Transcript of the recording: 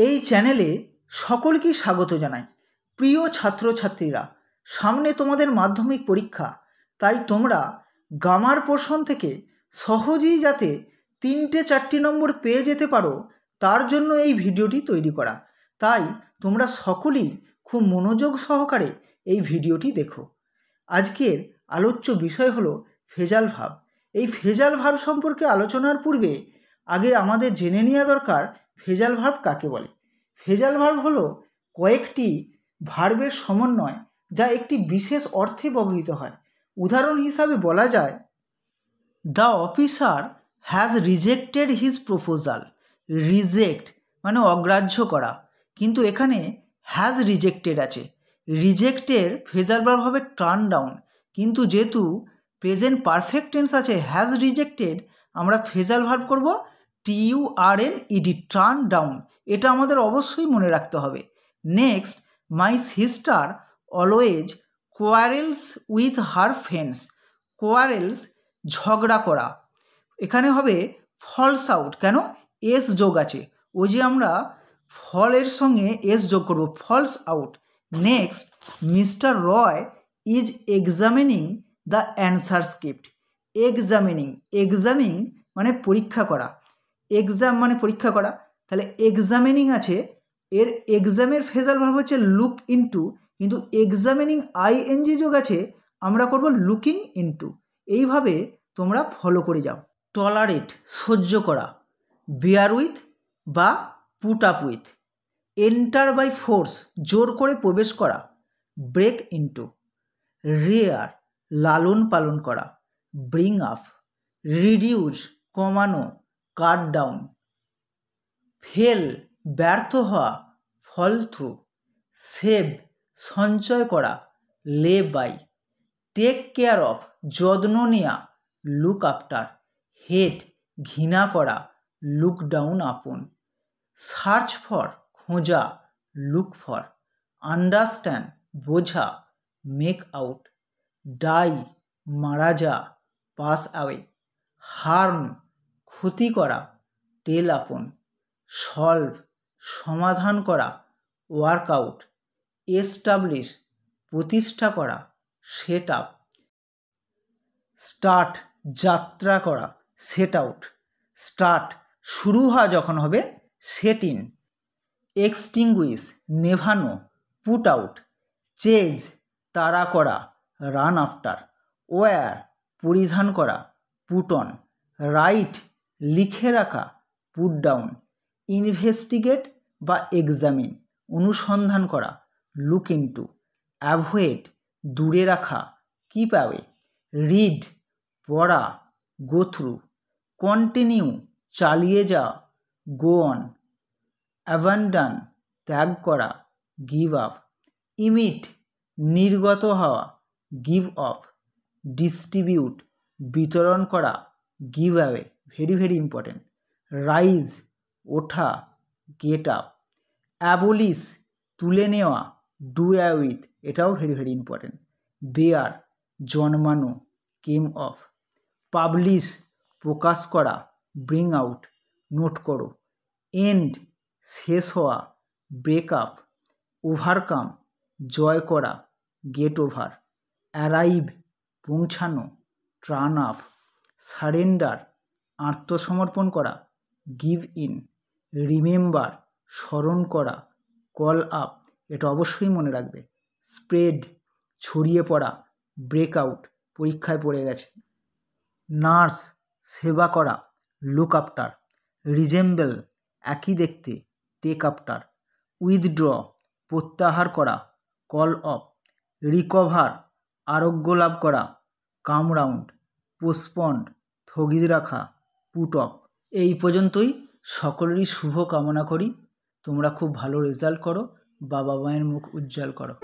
এই চ্যানেলে সকলকে স্বাগত জানাই। প্রিয় ছাত্রছাত্রীরা, সামনে তোমাদের মাধ্যমিক পরীক্ষা, তাই তোমরা গ্রামার পোর্শন থেকে সহজেই যাতে 3-4 নম্বর পেয়ে যেতে পারো তার জন্য এই ভিডিওটি তৈরি করা। তাই তোমরা সকলেই খুব মনোযোগ সহকারে এই ভিডিওটি দেখো। আজকের আলোচ্য বিষয় হলো ফ্রেজাল ভার্ব। এই ফ্রেজাল ভার্ব সম্পর্কে আলোচনার পূর্বে আগে আমাদের জেনে নেওয়া দরকার ফ্রেজাল ভার্ব কাকে বলে। ফ্রেজাল ভার্ব হলো কয়েকটি ভার্বের সমন্বয় যা একটি বিশেষ অর্থে ব্যবহৃত হয়। উদাহরণ হিসাবে বলা যায়, the officer has rejected his proposal. Reject মানে অগ্রাহ্য করা, কিন্তু এখানে হ্যাজ রিজেক্টেড আছে। রিজেক্টের ফ্রেজাল ভার্ব হবে টার্ন ডাউন, কিন্তু যেহেতু প্রেজেন্ট পারফেক্ট টেন্স আছে হ্যাজ রিজেক্টেড, আমরা ফ্রেজাল ভার্ব করব TURNED, টার্ন ডাউন। এটা আমাদের অবশ্যই মনে রাখতে হবে। Next, my sister always quarrels with her friends. Quarrels ঝগড়া করা, এখানে হবে ফলস আউট। কেন? এস যোগ আছে, ওই যে আমরা ফলের সঙ্গে এস যোগ করব, falls out. Next, Mr Roy is examining the answer script. Examining মানে পরীক্ষা করা, এক্সাম মানে পরীক্ষা করা, তাহলে এক্সামিনিং আছে। এর এক্সামের ফ্রেজাল ভার্ব হচ্ছে লুক ইনটু, কিন্তু এক্সামিনিং ING যোগ আছে, আমরা করব লুকিং ইনটু। এইভাবে তোমরা ফলো করে যাও। টলারেট সহ্য করা, বেয়ার উইথ বা put up with. Enter by force জোর করে প্রবেশ করা, ব্রেক ইনটু। রেয়ার লালন পালন করা, ব্রিং আপ। রিডিউস কমানো, কাট ডাউন। ফেল ব্যর্থ হওয়া, ফল থ্রু। সেভ সঞ্চয় করা, লে বাই। টেক কেয়ার অফ যত্ন নেওয়া, লুক আফটার। হেট ঘৃণা করা, look down upon. Search for খোঁজা, লুক ফর। আন্ডারস্ট্যান্ড বোঝা, মেক আউট। ডাই মারা যা, পাস অ্যাওয়ে। হার্ম ক্ষতি করা, টেল আপন। সলভ সমাধান করা, ওয়ার্ক আউট। এস্টাবলিশ প্রতিষ্ঠা করা, সেট আপ। স্টার্ট যাত্রা করা, সেট আউট। স্টার্ট শুরু হওয়া যখন হবে, সেট ইন। এক্সটিংগুইশ নেভানো, পুট আউট। চেজ তাড়া করা, রান আফটার। ওয়্যার পরিধান করা, পুট অন। রাইট লিখে রাখা, পুট ডাউন। ইনভেস্টিগেট বা এক্সামিন অনুসন্ধান করা, লুক ইনটু। অ্যাভয়েড দূরে রাখা, কিপ অ্যাওয়ে। রিড পড়া, গো থ্রু। কন্টিনিউ চালিয়ে যাওয়া, গো অন। অ্যাবান্ডন ত্যাগ করা, গিভ আপ। ইমিট নির্গত হওয়া, গিভ অফ। ডিস্ট্রিবিউট বিতরণ করা, give away, very very important. Rise ওঠা, গেট আপ। অ্যাবলিশ তুলে নেওয়া, ডু অ্যাওয়ে উইথ, এটাও ভেরি ভেরি ইম্পর্টেন্ট। বেয়ার জন্মানো, কেম অফ। পাবলিশ প্রকাশ করা, ব্রিং আউট, নোট করো। এন্ড শেষ হওয়া, ব্রেক আপ। ওভারকাম জয় করা, গেট ওভার। অ্যারাইভ পৌঁছানো, ট্রান আপ। সারেন্ডার আত্মসমর্পণ করা, গিভ ইন। রিমেম্বার স্মরণ করা, কল আপ, এটা অবশ্যই মনে রাখবে। স্প্রেড ছড়িয়ে পড়া, ব্রেক আউট পরীক্ষায় পড়ে গেছে। নার্স সেবা করা, লুক আফটার। রিজেম্বল একই দেখতে, টেক আফটার। উইথড্র প্রত্যাহার করা, কল অফ। রিকভার আরোগ্য লাভ করা, কাম রাউন্ড। পোস্টপন্ড স্থগিত রাখা, পুট অফ। এই পর্যন্তই। সকলেরই শুভ কামনা করি তোমরা খুব ভালো রেজাল্ট করো, বাবা মায়ের মুখ উজ্জ্বল করো।